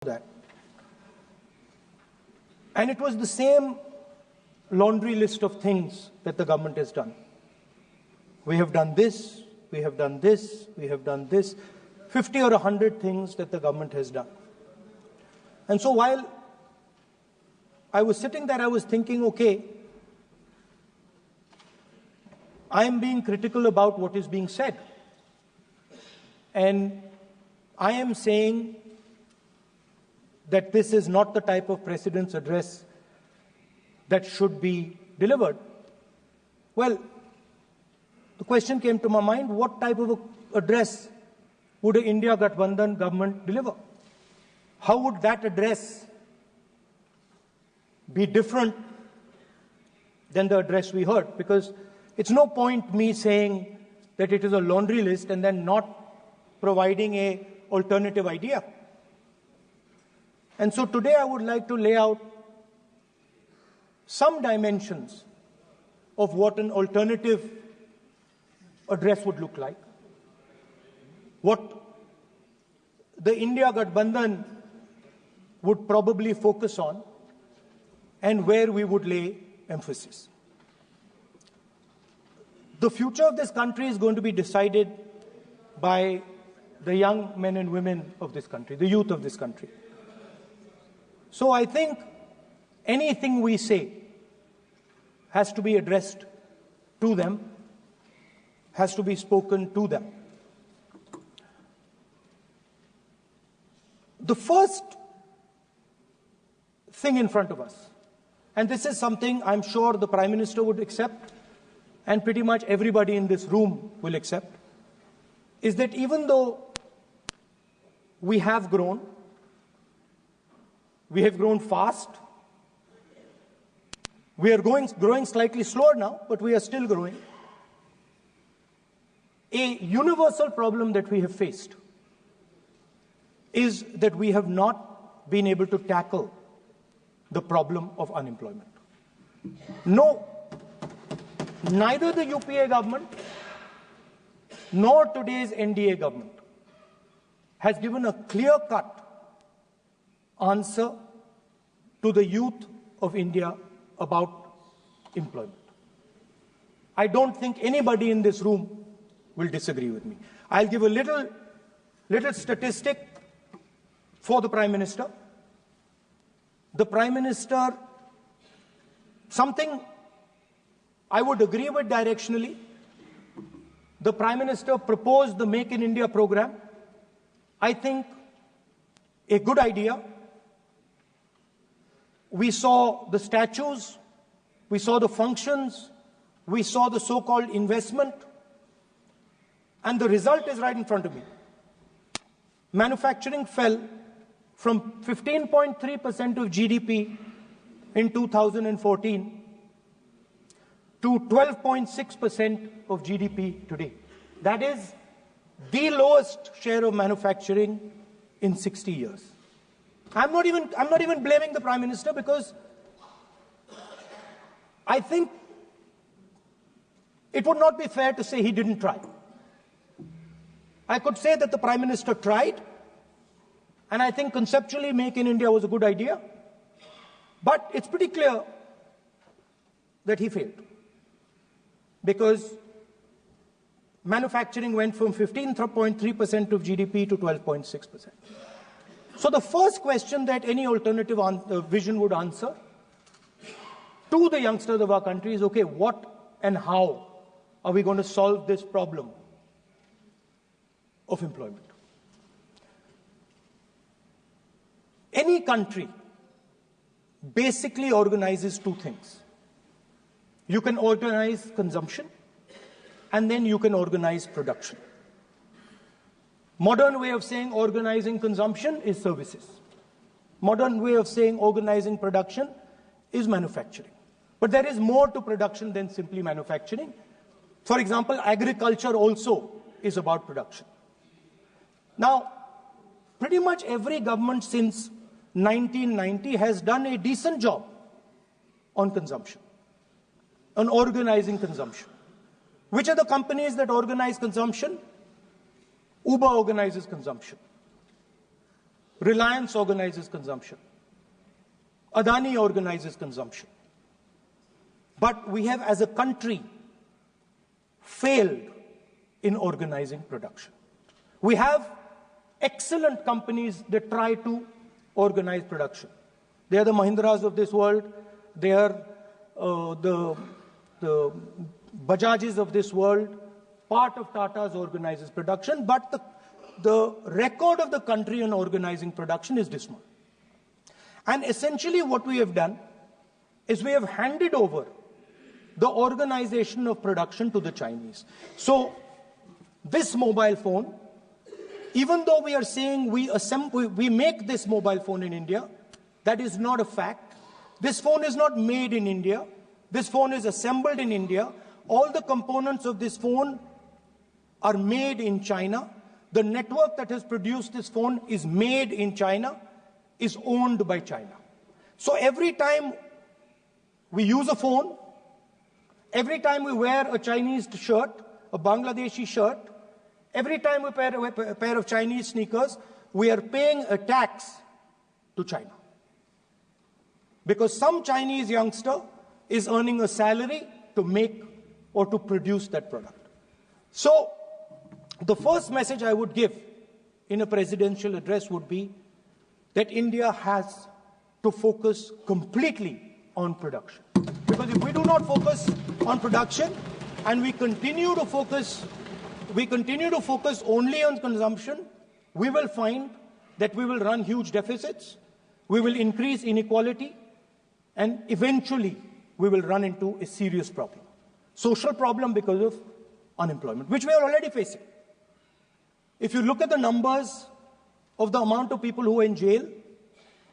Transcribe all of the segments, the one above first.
that. And it was the same laundry list of things that the government has done. We have done this, we have done this, we have done this, 50 or 100 things that the government has done. And so while I was sitting there, I was thinking, okay, I am being critical about what is being said. And I am saying that this is not the type of President's address that should be delivered. Well, the question came to my mind, what type of address would an India Gathbandhan government deliver? How would that address be different than the address we heard? Because it's no point me saying that it is a laundry list and then not providing an alternative idea. And so today I would like to lay out some dimensions of what an alternative address would look like, what the India Gathbandhan would probably focus on, and where we would lay emphasis. The future of this country is going to be decided by the young men and women of this country, the youth of this country. So I think anything we say has to be addressed to them, has to be spoken to them. The first thing in front of us, and this is something I'm sure the Prime Minister would accept, and pretty much everybody in this room will accept, is that even though we have grown fast, we are growing slightly slower now, but we are still growing. A universal problem that we have faced is that we have not been able to tackle the problem of unemployment. No, neither the UPA government nor today's NDA government has given a clear-cut answer to the youth of India about employment. I don't think anybody in this room will disagree with me. I'll give a little statistic for the Prime Minister. The Prime Minister, something I would agree with directionally. The Prime Minister proposed the Make in India program. I think a good idea. We saw the statues, we saw the functions, we saw the so-called investment, and the result is right in front of me. Manufacturing fell from 15.3% of GDP in 2014 to 12.6% of GDP today. That is the lowest share of manufacturing in 60 years. I'm not even blaming the Prime Minister, because I think it would not be fair to say he didn't try. I could say that the Prime Minister tried, and I think conceptually Make in India was a good idea, but it's pretty clear that he failed, because manufacturing went from 15.3% of GDP to 12.6%. So the first question that any alternative vision would answer to the youngsters of our country is, okay, what and how are we going to solve this problem of employment? Any country basically organizes two things. You can organize consumption, and then you can organize production. Modern way of saying organizing consumption is services. Modern way of saying organizing production is manufacturing. But there is more to production than simply manufacturing. For example, agriculture also is about production. Now, pretty much every government since 1990 has done a decent job on consumption, on organizing consumption. Which are the companies that organize consumption? Uber organizes consumption. Reliance organizes consumption. Adani organizes consumption. But we have, as a country, failed in organizing production. We have excellent companies that try to organize production. They are the Mahindras of this world. They are the Bajajs of this world. Part of Tata's organizes production, but the record of the country in organizing production is dismal. And essentially what we have done is we have handed over the organization of production to the Chinese. So this mobile phone, even though we are saying we make this mobile phone in India, that is not a fact. This phone is not made in India. This phone is assembled in India. All the components of this phone are made in China. The network that has produced this phone is made in China, is owned by China. So every time we use a phone, every time we wear a Chinese shirt, a Bangladeshi shirt, every time we wear a pair of Chinese sneakers, we are paying a tax to China. Because some Chinese youngster is earning a salary to make or to produce that product. So the first message I would give in a presidential address would be that India has to focus completely on production. Because if we do not focus on production and we continue to focus only on consumption, we will find that we will run huge deficits, we will increase inequality, and eventually we will run into a serious problem. Social problem because of unemployment, which we are already facing. If you look at the numbers of the amount of people who are in jail,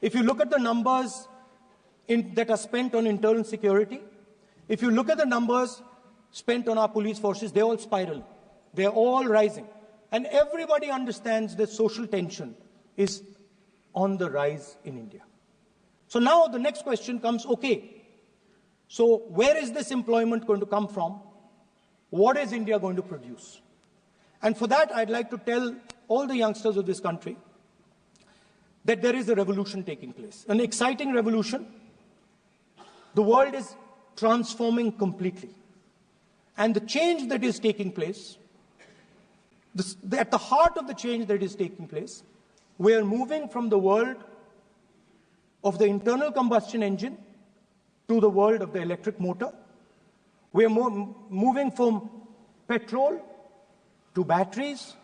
if you look at the numbers that are spent on internal security, if you look at the numbers spent on our police forces, they're all spiraling. They're all rising. And everybody understands that social tension is on the rise in India. So now the next question comes, okay, so where is this employment going to come from? What is India going to produce? And for that, I'd like to tell all the youngsters of this country that there is a revolution taking place, an exciting revolution. The world is transforming completely. And the change that is taking place, at the heart of the change that is taking place, we are moving from the world of the internal combustion engine to the world of the electric motor. We are moving from petrol to batteries.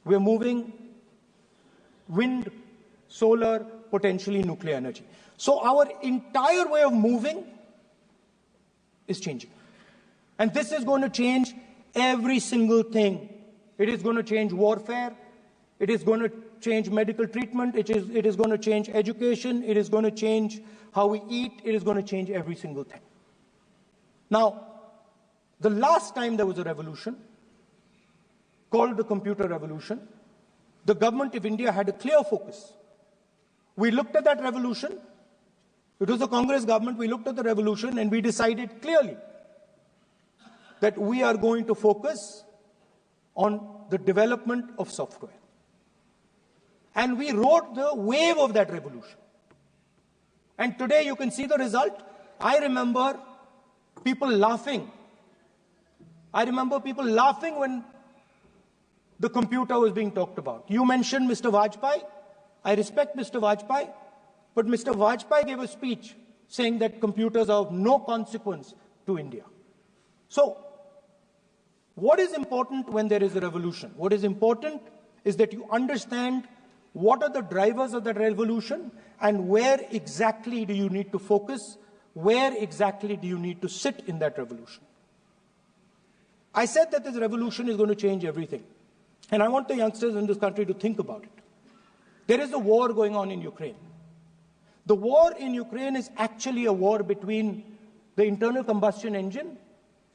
We are moving wind, solar, potentially nuclear energy. So our entire way of moving is changing. And this is going to change every single thing. It is going to change warfare. It is going to change medical treatment. It is going to change education. It is going to change how we eat. It is going to change every single thing. Now, the last time there was a revolution, called the computer revolution, the government of India had a clear focus. We looked at that revolution. It was the Congress government. We looked at the revolution and we decided clearly that we are going to focus on the development of software. And we rode the wave of that revolution. And today you can see the result. I remember people laughing. I remember people laughing when the computer was being talked about. You mentioned Mr. Vajpayee. I respect Mr. Vajpayee, but Mr. Vajpayee gave a speech saying that computers are of no consequence to India. So, what is important when there is a revolution? What is important is that you understand what are the drivers of that revolution and where exactly do you need to focus, where exactly do you need to sit in that revolution. I said that this revolution is going to change everything. And I want the youngsters in this country to think about it. There is a war going on in Ukraine. The war in Ukraine is actually a war between the internal combustion engine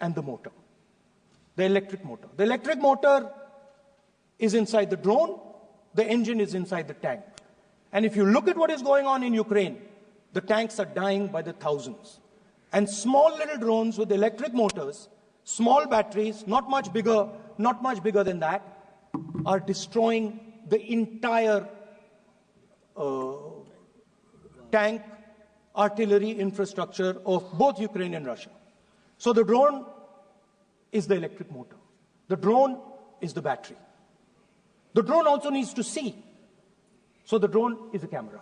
and the motor, the electric motor. The electric motor is inside the drone, the engine is inside the tank. And if you look at what is going on in Ukraine, the tanks are dying by the thousands. And small little drones with electric motors, small batteries, not much bigger than that, are destroying the entire tank, artillery infrastructure of both Ukraine and Russia. So the drone is the electric motor. The drone is the battery. The drone also needs to see. So the drone is a camera.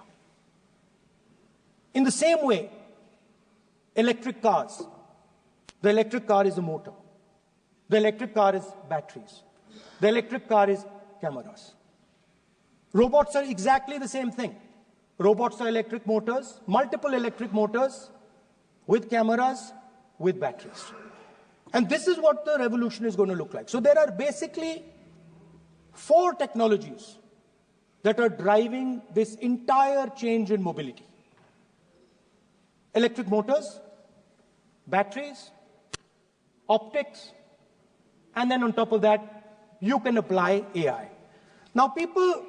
In the same way, electric cars, the electric car is a motor. The electric car is batteries. The electric car is cameras. Robots are exactly the same thing. Robots are electric motors, multiple electric motors with cameras, with batteries. And this is what the revolution is going to look like. So there are basically 4 technologies that are driving this entire change in mobility. Electric motors, batteries, optics, and then on top of that, you can apply AI. Now people,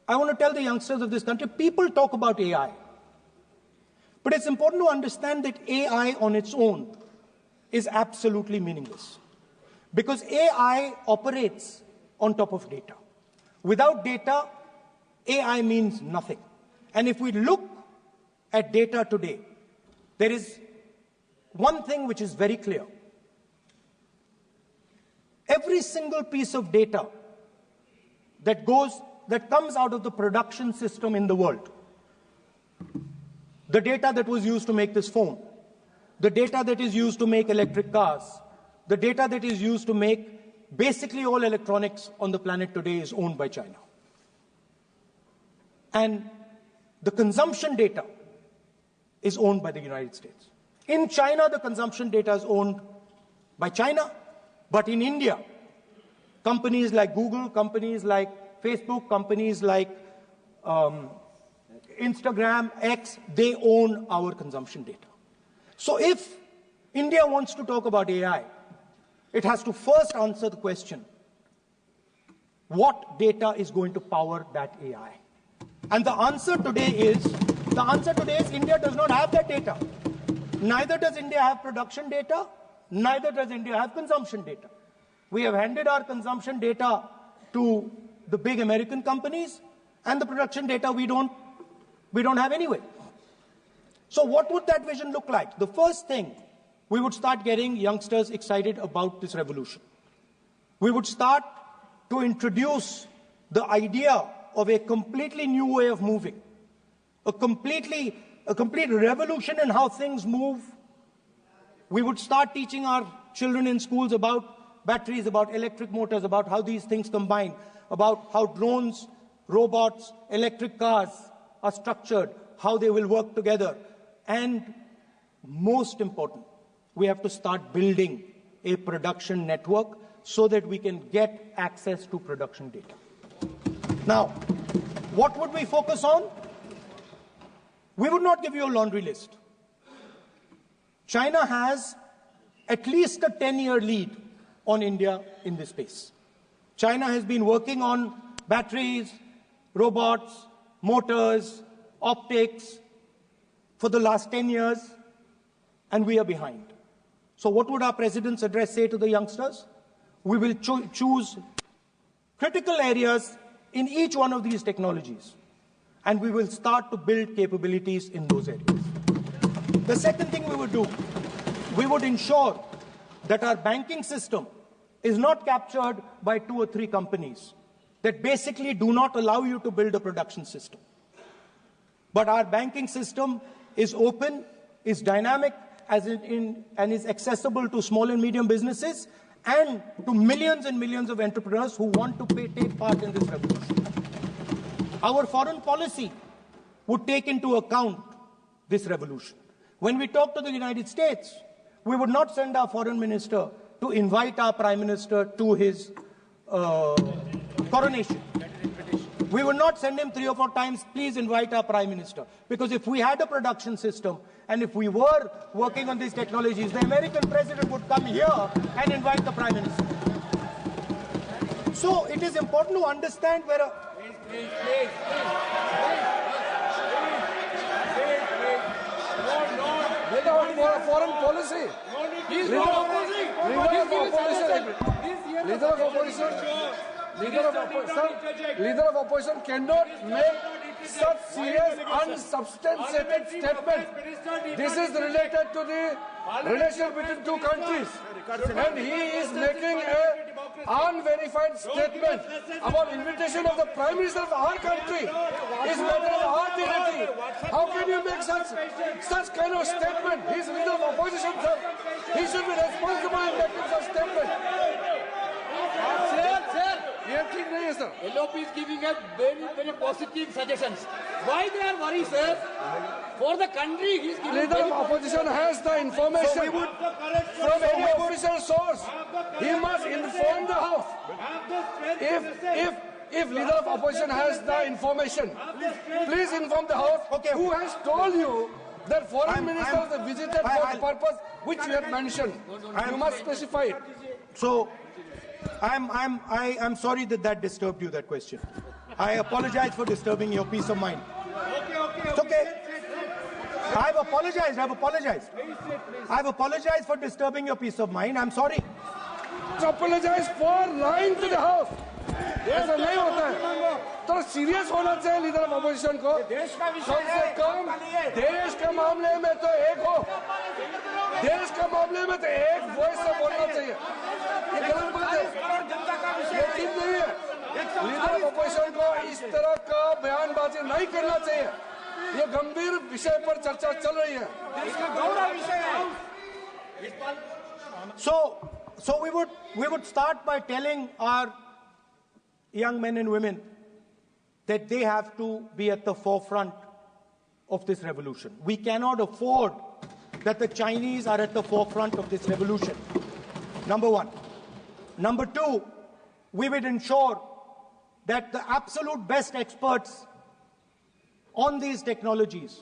I want to tell the youngsters of this country, people talk about AI. But it's important to understand that AI on its own is absolutely meaningless. Because AI operates on top of data. Without data, AI means nothing. And if we look at data today, there is one thing which is very clear. Every single piece of data that comes out of the production system in the world, the data that was used to make this phone, the data that is used to make electric cars, the data that is used to make basically all electronics on the planet today is owned by China. And the consumption data is owned by the United States. In China, the consumption data is owned by China, but in India, companies like Google, companies like Facebook, companies like Instagram, X, they own our consumption data. So if India wants to talk about AI, it has to first answer the question, what data is going to power that AI? And the answer today is India does not have that data. Neither does India have production data, neither does India have consumption data. We have handed our consumption data to the big American companies, and the production data we don't have anyway. So what would that vision look like? The first thing, we would start getting youngsters excited about this revolution. We would start to introduce the idea of a completely new way of moving, a complete revolution in how things move. We would start teaching our children in schools about batteries, about electric motors, about how these things combine, about how drones, robots, electric cars are structured, how they will work together. And most important, we have to start building a production network so that we can get access to production data. Now, what would we focus on? We would not give you a laundry list. China has at least a 10-year lead on India in this space. China has been working on batteries, robots, motors, optics for the last 10 years, and we are behind. So what would our president's address say to the youngsters? We will choose critical areas in each one of these technologies, and we will start to build capabilities in those areas. The second thing we would do, we would ensure that our banking system is not captured by 2 or 3 companies that basically do not allow you to build a production system. But our banking system is open, is dynamic, and is accessible to small and medium businesses and to millions and millions of entrepreneurs who want to take part in this revolution. Our foreign policy would take into account this revolution. When we talk to the United States, we would not send our foreign minister to invite our prime minister to his coronation. We would not send him 3 or 4 times, please invite our prime minister. Because if we had a production system and if we were working on these technologies, the American president would come here and invite the prime minister. So it is important to understand where foreign policy. Leader of opposition. leader of opposition cannot make such serious unsubstantiated statement. This is related to the relation between two countries, and he is making an unverified statement about invitation of the Prime Minister of our country. Is matter of our dignity. How can you make such kind of statement? He is leader of opposition, sir. He should be responsible in making such statement. Sir. LoP is giving us very positive suggestions. Why they are worried, sir? For the country, he is giving. Leader of opposition has the information from any official source. He must inform the House. If leader of opposition has the information, please inform the House. Okay. Who has told you that foreign ministers visited for the purpose which you have mentioned? You must specify it. So, I'm sorry that disturbed you, that question. I apologize for disturbing your peace of mind. It's okay. I've apologized. I've apologized for disturbing your peace of mind. I'm sorry. Apologize for lying to the House. ऐसा नहीं होता है. तो serious होना चाहिए leader of opposition को. कम से कम देश के मामले में तो एक हो. देश के मामले में तो एक वॉइस से बोलना चाहिए. ये गलत बात है. ये ठीक नहीं है. लीडर ऑफ ऑपोजिशन को इस तरह का बयानबाजी नहीं करना चाहिए. ये गंभीर विषय पर चर्चा चल रही है. So we would start by telling our young men and women that they have to be at the forefront of this revolution. We cannot afford that the Chinese are at the forefront of this revolution. Number one. Number two, we would ensure that the absolute best experts on these technologies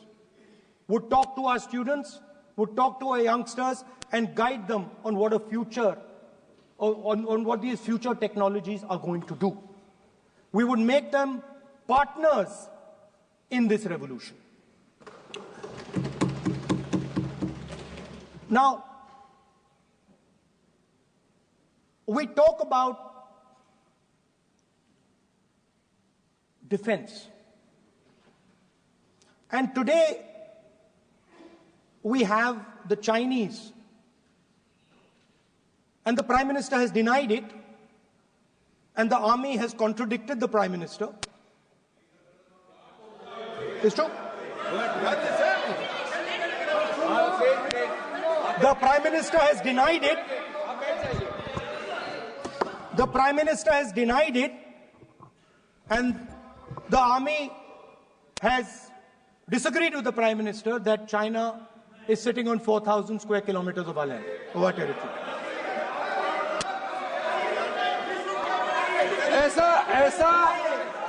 would talk to our students, would talk to our youngsters, and guide them on what a future, on what these future technologies are going to do. We would make them partners in this revolution. Now, we talk about defense. And today, we have the Chinese. And the Prime Minister has denied it. And the army has contradicted the Prime Minister. It's true. The Prime Minister has denied it. The Prime Minister has denied it. And the army has disagreed with the Prime Minister that China is sitting on 4,000 square kilometers of our land, of our territory.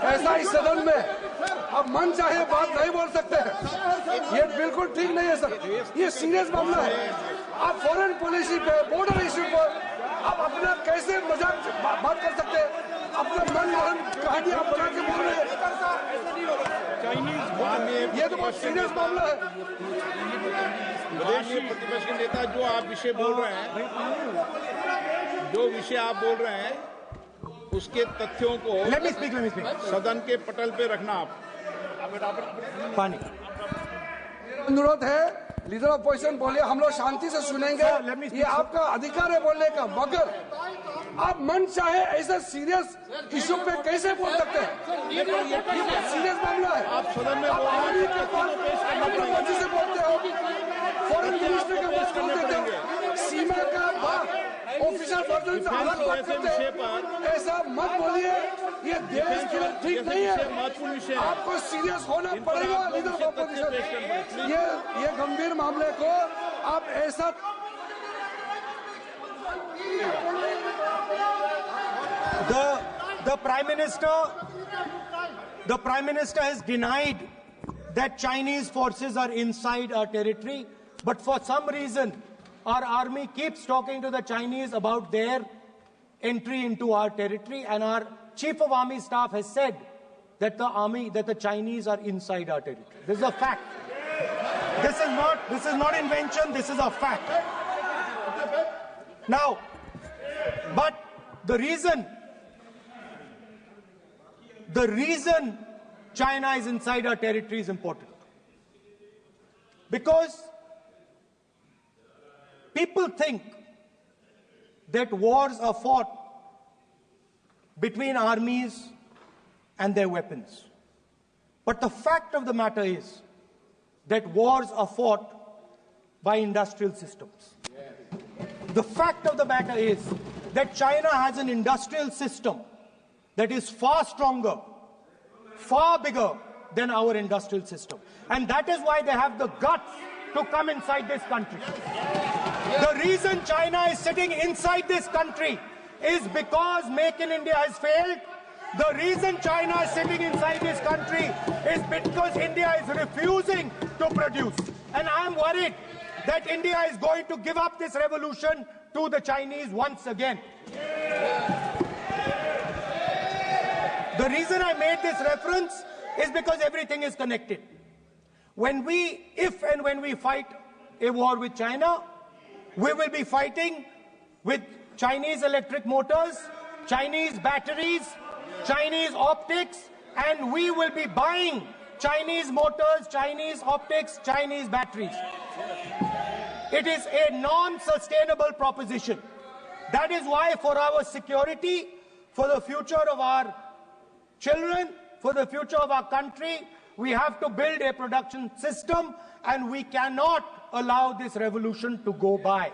ऐसा इस सदन में अब मन चाहे बात नहीं बोल सकते हैं. ये बिल्कुल ठीक नहीं है सर. ये सीरियस मामला है. आप फॉरेन पॉलिसी पे, बॉर्डर इश्यू पर आप अपना कैसे मजाक बात कर सकते हैं? अपना मन कहानी आप बना के बोल रहे हैं. ये तो बहुत सीरियस मामला है. विदेशी प्रतिपक्ष के नेता जो आप विषय बोल रहे हैं, जो विषय आप बोल रहे हैं, उसके तथ्यों को Let me speak. सदन के पटल पे रखना. आप पानी. अनुरोध है लीडर ऑफ ऑपोजिशन बोलिए, हम लोग शांति से सुनेंगे. ये आपका अधिकार है बोलने का, मगर आप मन चाहे ऐसा सीरियस इशू पे कैसे बोल सकते हैं? ये सीरियस मामला है. आप सदन में बोल रहे हैं, से बोलते हो, फॉरेन मिनिस्टर का बात कर देते हो, सीमा का बात ऑफिशियल वर्जन से अलग बात करते हैं. ऐसा मत बोलिए. ये देश के लिए ठीक नहीं है. आपको सीरियस होना पड़ेगा लीडर ऑफ ऑपोजिशन. ये गंभीर मामले को आप ऐसा The Prime Minister has denied that Chinese forces are inside our territory, but for some reason, our army keeps talking to the Chinese about their entry into our territory, and our Chief of Army Staff has said that the Chinese are inside our territory. This is a fact. This is not invention, this is a fact. Now, but the reason the reason China is inside our territory is important. Because people think that wars are fought between armies and their weapons. But the fact of the matter is that wars are fought by industrial systems. The fact of the matter is that China has an industrial system that is far stronger, far bigger than our industrial system. And that is why they have the guts to come inside this country. The reason China is sitting inside this country is because Make in India has failed. The reason China is sitting inside this country is because India is refusing to produce. And I am worried that India is going to give up this revolution to the Chinese once again. The reason I made this reference is because everything is connected. If and when we fight a war with China, we will be fighting with Chinese electric motors, Chinese batteries, Chinese optics, and we will be buying Chinese motors, Chinese optics, Chinese batteries. It is a non-sustainable proposition. That is why, for our security, for the future of our children, for the future of our country, we have to build a production system, and we cannot allow this revolution to go by.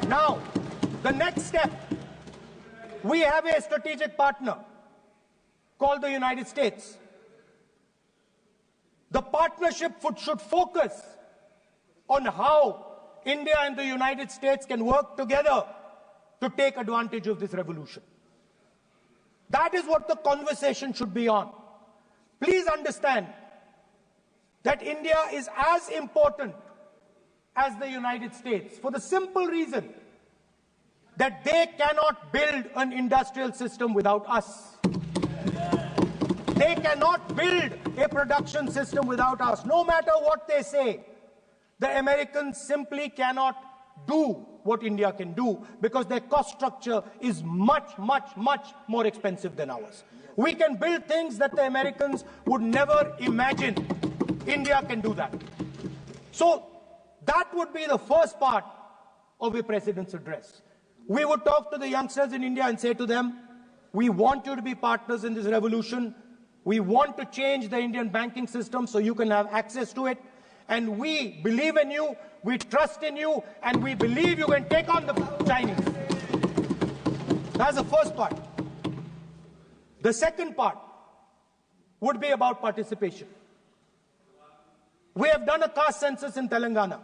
Now, the next step, we have a strategic partner called the United States. The partnership should focus on how India and the United States can work together to take advantage of this revolution. That is what the conversation should be on. Please understand that India is as important as the United States for the simple reason that they cannot build an industrial system without us. They cannot build a production system without us. No matter what they say, the Americans simply cannot do what India can do because their cost structure is much, much, much more expensive than ours. We can build things that the Americans would never imagine. India can do that. So that would be the first part of a president's address. We would talk to the youngsters in India and say to them, we want you to be partners in this revolution. We want to change the Indian banking system so you can have access to it. And we believe in you, we trust in you, and we believe you can take on the Chinese. That's the first part. The second part would be about participation. We have done a caste census in Telangana.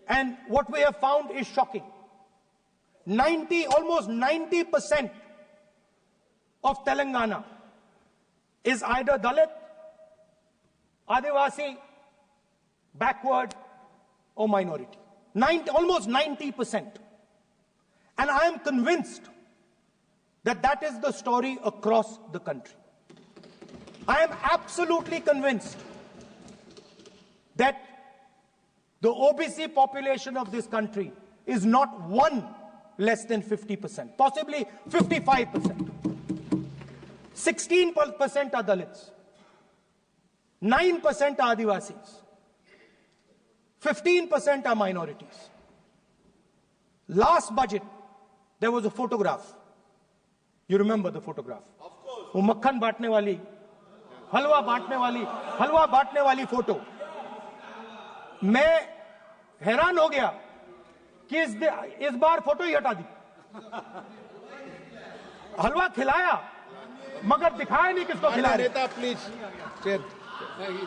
And what we have found is shocking. Almost 90% of Telangana is either Dalit, Adivasi, backward, or minority. Almost 90%. And I am convinced that that is the story across the country. I am absolutely convinced that the OBC population of this country is not one less than 50%, possibly 55%. 16% are Dalits, 9% are Adivasis, 15% are minorities. Last budget, there was a photograph. You remember the photograph? Of course. वो मक्खन बांटने वाली, हलवा बांटने वाली photo. मैं हैरान हो गया कि इस बार फोटो ही हटा दी. हलवा खिलाया मगर दिखाया नहीं किसको खिला रहे.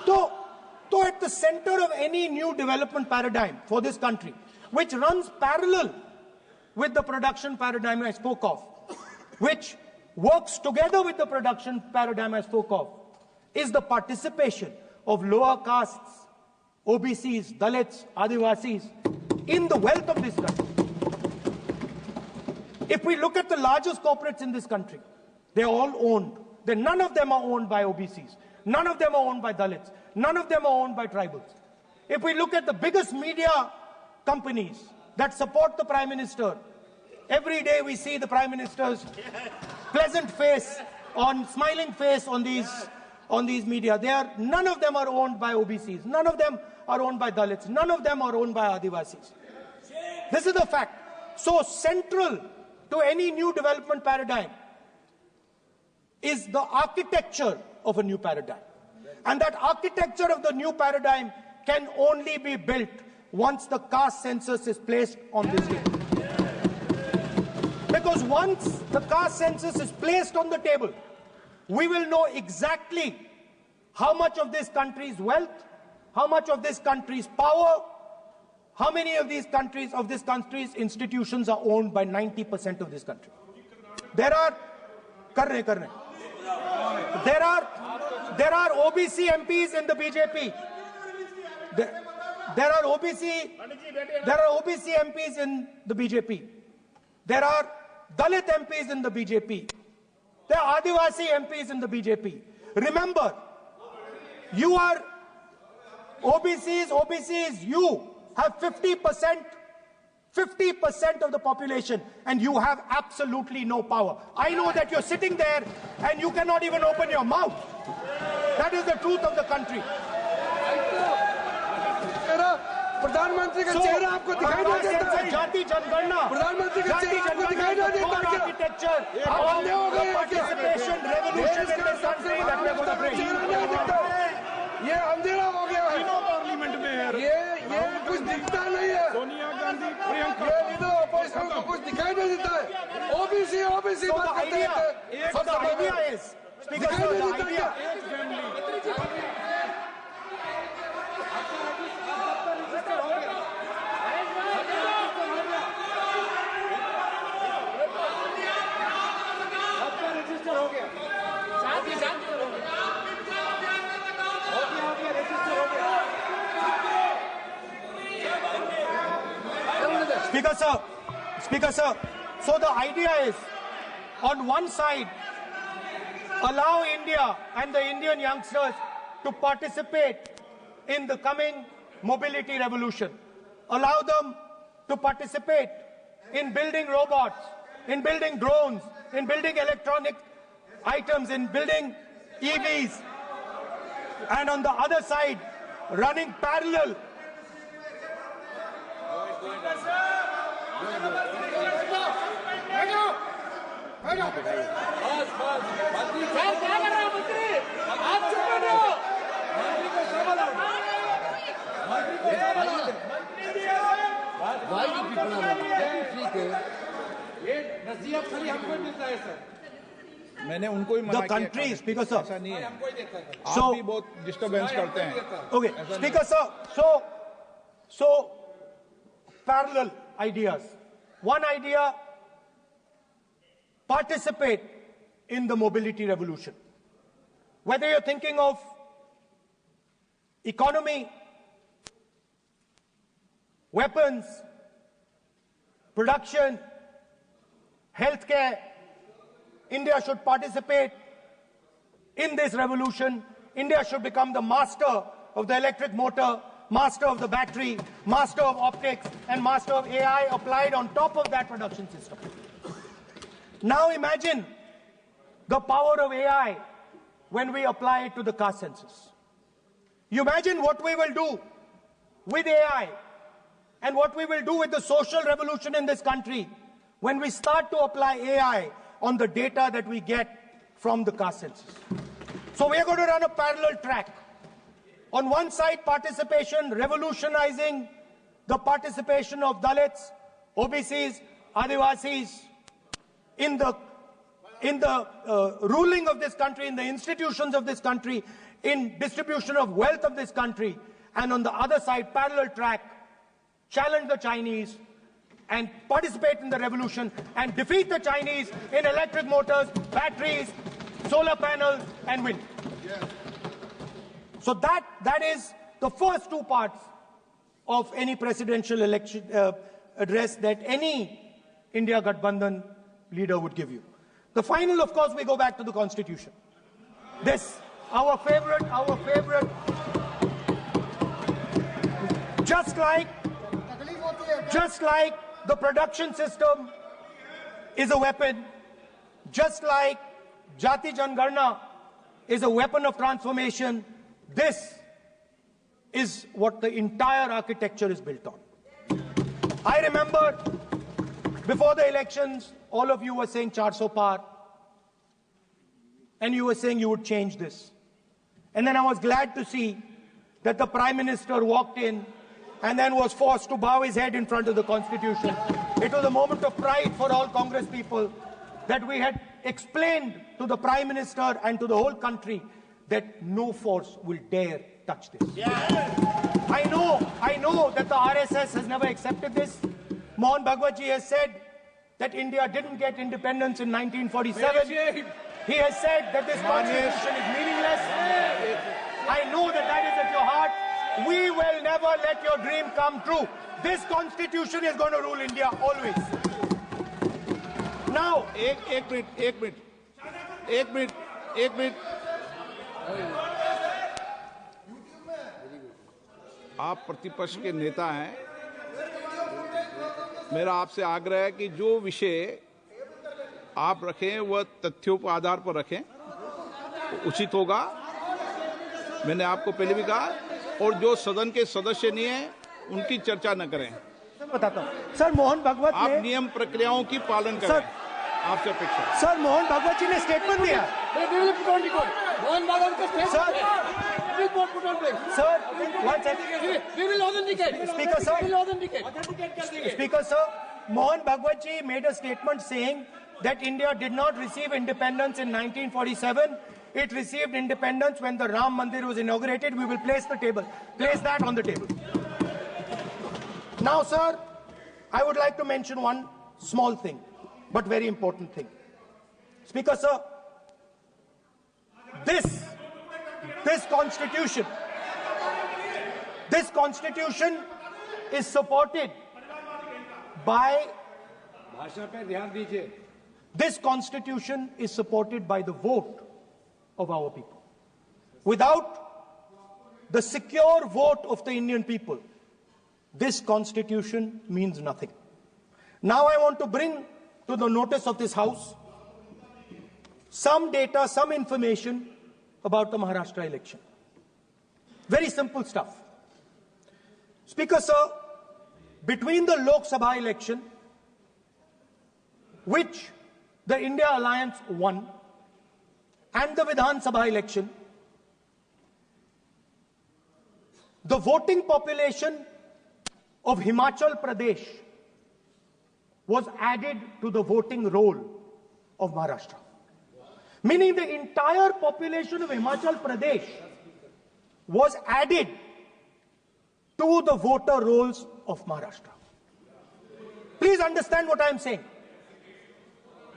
तो at the center of any new development paradigm for this country, which runs parallel with the production paradigm I spoke of, which works together with the production paradigm I spoke of, is the participation of lower castes, OBCs, Dalits, Adivasis, in the wealth of this country. If we look at the largest corporates in this country, they're all owned. None of them are owned by OBCs. None of them are owned by Dalits. None of them are owned by tribals. If we look at the biggest media companies that support the Prime Minister, Every day we see the Prime Minister's pleasant face, smiling face on these media. None of them are owned by OBCs. None of them are owned by Dalits. None of them are owned by Adivasis. This is the fact. So central to any new development paradigm is the architecture of a new paradigm. And that architecture of the new paradigm can only be built once the caste census is placed on this table. Because once the caste census is placed on the table, we will know exactly how much of this country's wealth, how much of this country's power, how many of this country's institutions are owned by 90% of this country. There are OBC MPs in the BJP. There are OBC MPs in the BJP. There are Dalit MPs in the BJP. There are Adivasi MPs in the BJP. Remember, you are OBCs, you have 50% of the population, and you have absolutely no power. I know that you're sitting there and you cannot even open your mouth. That is the truth of the country. प्रधानमंत्री का चेहरा आपको दिखाई नहीं देता है। जाति जनगणना, प्रधानमंत्री का चेहरा आपको दिखाई नहीं देता है। Architecture, participation, revolution in this country that we are going to bring. ये अंधेरा हो गया है। पार्लियामेंट में है। ये कुछ दिखता नहीं है। सोनिया गांधी, प्रियंका, ये लीडर ऑपोजिशन को कुछ दिखाई नहीं देता है। ओबीसी बात करते हैं। So the idea is, Speaker sir, the idea. Speaker sir, so the idea is, on one side, allow India and the Indian youngsters to participate in the coming mobility revolution. Allow them to participate in building robots, in building drones, in building electronic items, in building EVs. And on the other side, running parallel मैंने उनको ही मना the country, Speaker sir. ऐसा नहीं है। आप So- भी बहुत disturbance करते हैं। Okay, Speaker sir, so parallel ideas. One idea, participate in the mobility revolution. Whether you're thinking of economy, weapons, production, healthcare, India should participate in this revolution. India should become the master of the electric motor, master of the battery, master of optics, and master of AI applied on top of that production system. Now imagine the power of AI when we apply it to the caste census. You imagine what we will do with AI and what we will do with the social revolution in this country when we start to apply AI on the data that we get from the caste census. So we are going to run a parallel track. On one side, participation, revolutionizing the participation of Dalits, OBCs, Adivasis in the ruling of this country, in the institutions of this country, in distribution of wealth of this country. And on the other side, parallel track, challenge the Chinese and participate in the revolution and defeat the Chinese in electric motors, batteries, solar panels, and wind. Yes. So that is the first two parts of any presidential election address that any India Gathbandhan leader would give you. The final, of course, we go back to the Constitution. This, our favorite, just like the production system is a weapon, just like Jati Jangarna is a weapon of transformation. This is what the entire architecture is built on. I remember before the elections, all of you were saying 400 par, and you were saying you would change this. And then I was glad to see that the Prime Minister walked in and then was forced to bow his head in front of the Constitution. It was a moment of pride for all Congress people that we had explained to the Prime Minister and to the whole country that no force will dare touch this. I know that the RSS has never accepted this. Mohan Bhagwatji has said that India didn't get independence in 1947. He has said that this constitution is meaningless. I know that that is at your heart. We will never let your dream come true. This constitution is going to rule India always. Now, एक minute आप प्रतिपक्ष के नेता हैं, मेरा आपसे आग्रह है कि जो विषय आप रखें वह तथ्यों पर आधार पर रखें, उचित होगा। मैंने आपको पहले भी कहा, और जो सदन के सदस्य नहीं हैं उनकी चर्चा न करें। बताता हूं सर, मोहन भागवत आप नियम प्रक्रियाओं की पालन करें, आपसे अपेक्षा। सर, मोहन भागवत जी ने स्टेटमेंट दिया। मोहन भागवत का statement Sir, one second. We will authenticate. Speaker, sir. We will authenticate. Speaker, sir, Mohan Bhagwat ji made a statement saying that India did not receive independence in 1947. It received independence when the Ram Mandir was inaugurated. We will place that on the table. Now, sir, I would like to mention one small thing, but very important thing. Speaker, sir, this constitution is supported by this constitution is supported by the vote of our people. Without the secure vote of the Indian people, this constitution means nothing. Now I want to bring to the notice of this House some data, some information about the Maharashtra election. Very simple stuff. Speaker, sir, between the Lok Sabha election, which the India Alliance won, and the Vidhan Sabha election, the voting population of Himachal Pradesh was added to the voting roll of Maharashtra. Meaning the entire population of Himachal Pradesh was added to the voter rolls of Maharashtra. Please understand what I am saying.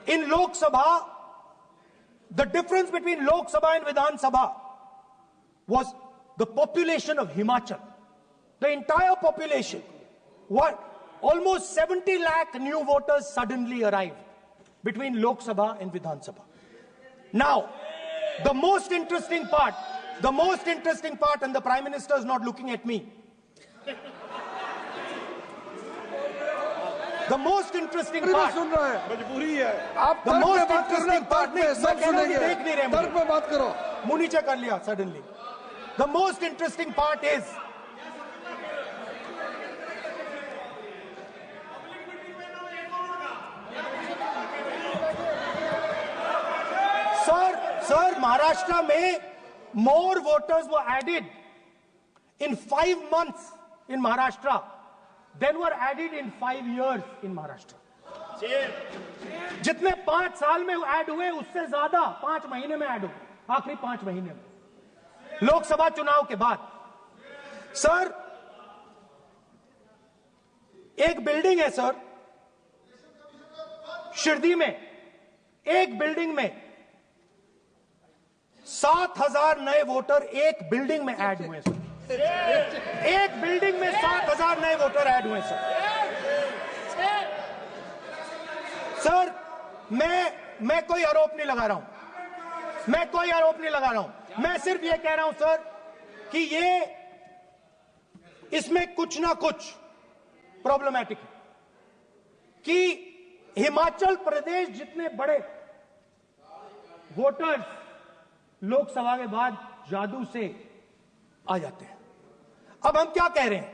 In Lok Sabha, the difference between Lok Sabha and Vidhan Sabha was the population of Himachal. The entire population. Almost 70 lakh new voters suddenly arrived between Lok Sabha and Vidhan Sabha. Now, the most interesting part, and the Prime Minister is not looking at me. The most interesting part, suddenly. The most interesting part is, Sir, Maharashtra mein more voters were added in 5 months in Maharashtra than were added in 5 years in Maharashtra. जितने 5 साल में add हुए उससे ज्यादा 5 महीने में add हुए, आखिरी 5 महीने में लोकसभा चुनाव के बाद। सर, एक बिल्डिंग है सर शिरडी में, एक बिल्डिंग में 7,000 नए वोटर एक बिल्डिंग में ऐड हुए सर। एक बिल्डिंग में 7,000 नए वोटर ऐड हुए सर। सर, मैं कोई आरोप नहीं लगा रहा हूं, मैं सिर्फ ये कह रहा हूं सर कि इसमें कुछ ना कुछ प्रॉब्लमैटिक है कि हिमाचल प्रदेश जितने बड़े वोटर्स लोकसभा के बाद जादू से आ जाते हैं। अब हम क्या कह रहे हैं?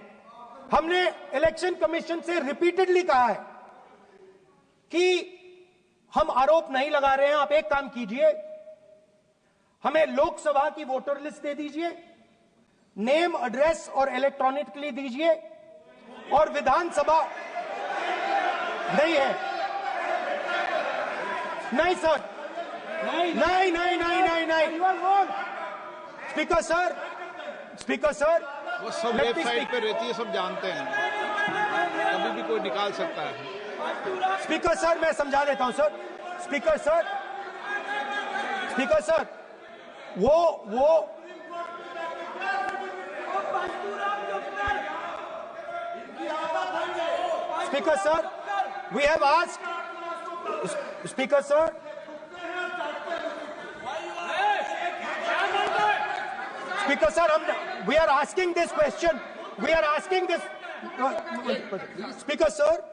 हमने इलेक्शन कमीशन से रिपीटेडली कहा है कि हम आरोप नहीं लगा रहे हैं, आप एक काम कीजिए, हमें लोकसभा की वोटर लिस्ट दे दीजिए, नेम एड्रेस और इलेक्ट्रॉनिकली दीजिए, और विधानसभा नहीं है। नहीं सर, नहीं नहीं नहीं नहीं नहीं नहीं स्पीकर सर वो सब वेबसाइट पे रहती है, सब जानते हैं, कभी भी कोई निकाल सकता है। स्पीकर सर मैं समझा देता हूं सर। स्पीकर सर वो speaker sir we have asked speaker sir Speaker sir, we are asking this question. We are asking this. Speaker sir,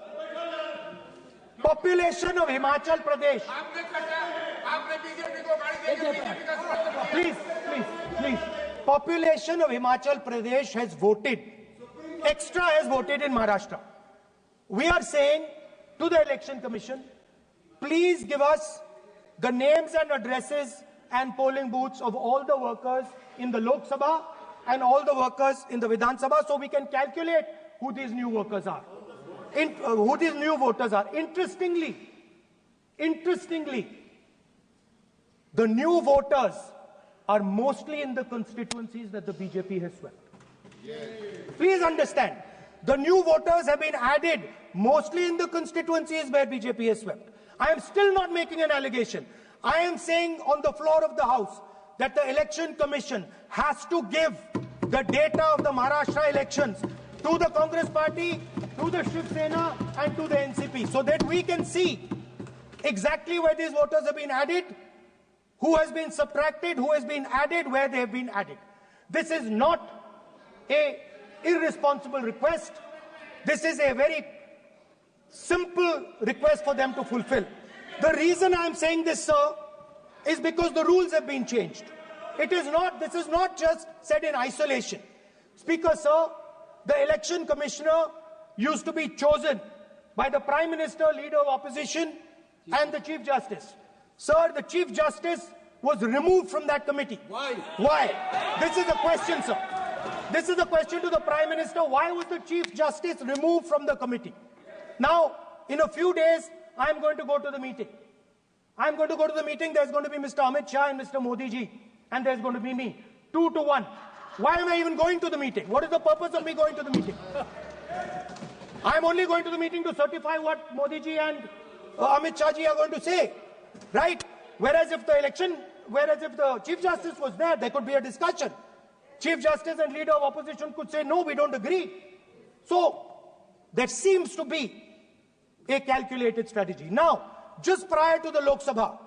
population of Himachal Pradesh. Please. Population of Himachal Pradesh has voted. Extra has voted in Maharashtra. We are saying to the Election Commission, please give us the names and addresses and polling booths of all the workers in the Lok Sabha and all the workers in the Vidhan Sabha, so we can calculate who these new workers are, who these new voters are. Interestingly, the new voters are mostly in the constituencies that the BJP has swept. Please understand, the new voters have been added mostly in the constituencies where BJP has swept. I am still not making an allegation. I am saying on the floor of the House that the Election Commission has to give the data of the Maharashtra elections to the Congress Party, to the Shiv Sena and to the NCP, so that we can see exactly where these voters have been added, who has been subtracted, who has been added, where they have been added. This is not an irresponsible request. This is a very simple request for them to fulfill. The reason I am saying this, sir, is because the rules have been changed. This is not just said in isolation. Speaker, sir, the election commissioner used to be chosen by the Prime Minister, Leader of Opposition, and the Chief Justice. Sir, the Chief Justice was removed from that committee. Why? Why? This is a question, sir. This is a question to the Prime Minister. Why was the Chief Justice removed from the committee? Now, in a few days, I am going to go to the meeting. I'm going to go to the meeting. There's going to be Mr. Amit Shah and Mr. Modi ji. And there's going to be me. 2-1. Why am I even going to the meeting? What is the purpose of me going to the meeting? I'm only going to the meeting to certify what Modi ji and Amit Shah ji are going to say. Right? Whereas if the Chief Justice was there, there could be a discussion. Chief Justice and Leader of Opposition could say, no, we don't agree. So, there seems to be a calculated strategy. Now, just prior to the Lok Sabha,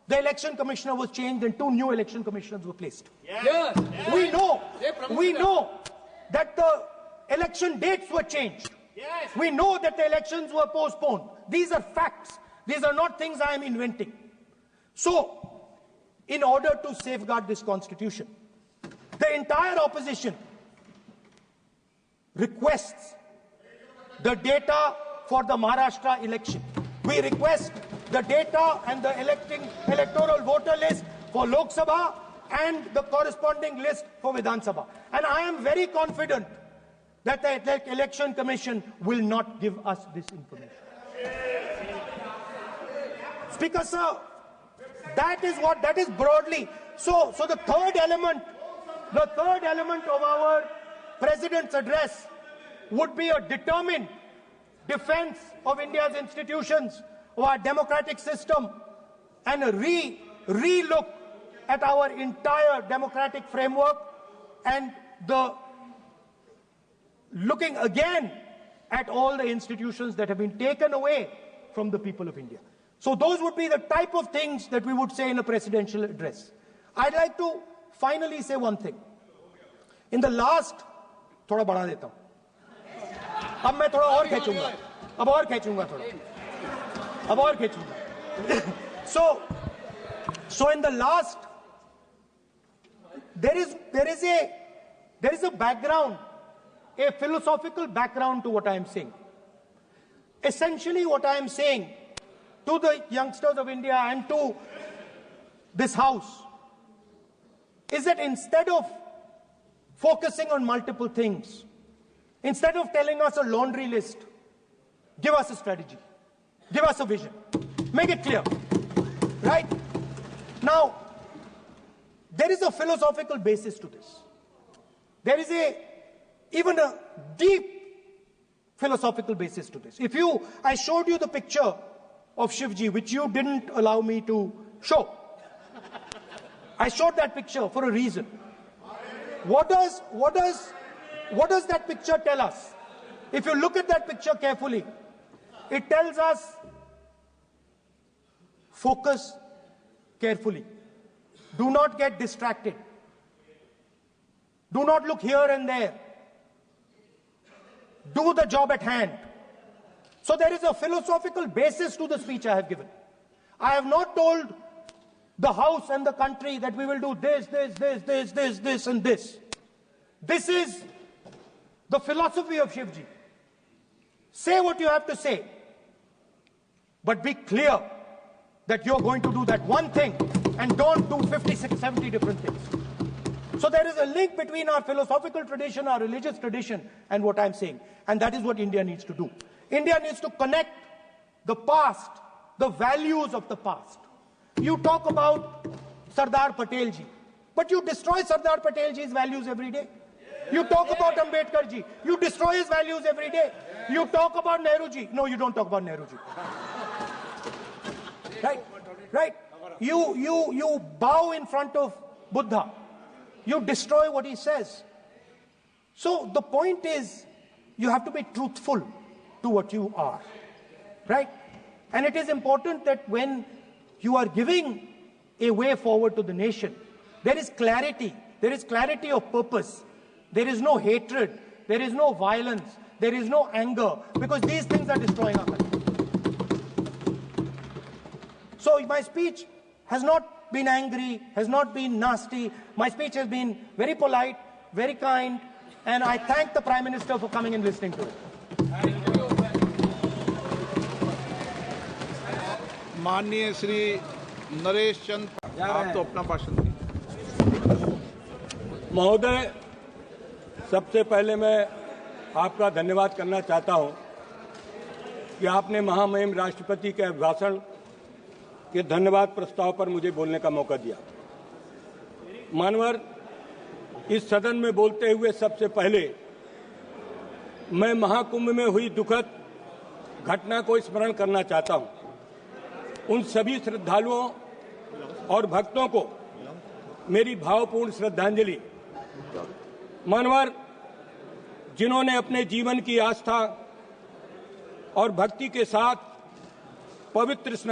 the election commissioner was changed and 2 new election commissioners were placed. Yes. We know that the election dates were changed. Yes. We know that the elections were postponed. These are facts. These are not things I am inventing. So, in order to safeguard this constitution, the entire opposition requests the data for the Maharashtra election. We request the data and the electoral voter list for Lok Sabha and the corresponding list for Vidhan Sabha. And I am very confident that the Election Commission will not give us this information. Speaker, sir, that is broadly. So the third element of our President's address would be a determined defense of India's institutions, of our democratic system, and a re-look at our entire democratic framework, and the looking again at all the institutions that have been taken away from the people of India. So those would be the type of things that we would say in a presidential address. I'd like to finally say one thing. In the last, थोड़ा बढ़ा देता हूं. अब मैं थोड़ा और खींचूंगा. अब और खींचूंगा थोड़ा. अब और खींचूंगा. So in the last, there is a background, a philosophical background to what I am saying. Essentially, what I am saying to the youngsters of India and to this House is that instead of focusing on multiple things, instead of telling us a laundry list, give us a strategy, give us a vision, make it clear, right? Now, there is a philosophical basis to this. There is even a deep philosophical basis to this. I showed you the picture of Shivji, which you didn't allow me to show. I showed that picture for a reason. What does that picture tell us? If you look at that picture carefully, it tells us focus carefully. Do not get distracted. Do not look here and there. Do the job at hand. So there is a philosophical basis to the speech I have given. I have not told the House and the country that we will do this, and this. This is the philosophy of Shivji. Say what you have to say, but be clear that you're going to do that one thing and don't do 56, 70 different things. So there is a link between our philosophical tradition, our religious tradition, and what I'm saying. And that is what India needs to do. India needs to connect the past, the values of the past. You talk about Sardar Patelji, but you destroy Sardar Patelji's values every day. You talk about Ambedkarji, you destroy his values every day. You talk about Nehruji. No, you don't talk about Nehruji. Right? You bow in front of Buddha. You destroy what he says. So the point is, you have to be truthful to what you are, right? And it is important that when you are giving a way forward to the nation, there is clarity of purpose. There is no hatred, there is no violence, there is no anger, because these things are destroying our country. So my speech has not been angry, has not been nasty. My speech has been very polite, very kind, and I thank the Prime Minister for coming and listening to it. माननीय श्री नरेश चंद, आप तो अपना भाषण दें। महोदय, सबसे पहले मैं आपका धन्यवाद करना चाहता हूं कि आपने महामहिम राष्ट्रपति के अभिभाषण के धन्यवाद प्रस्ताव पर मुझे बोलने का मौका दिया। मानवर, इस सदन में बोलते हुए सबसे पहले मैं महाकुंभ में हुई दुखद घटना को स्मरण करना चाहता हूं। उन सभी श्रद्धालुओं और भक्तों को मेरी भावपूर्ण श्रद्धांजलि। मानवर, जिन्होंने अपने जीवन की आस्था और भक्ति के साथ पवित्र स्नान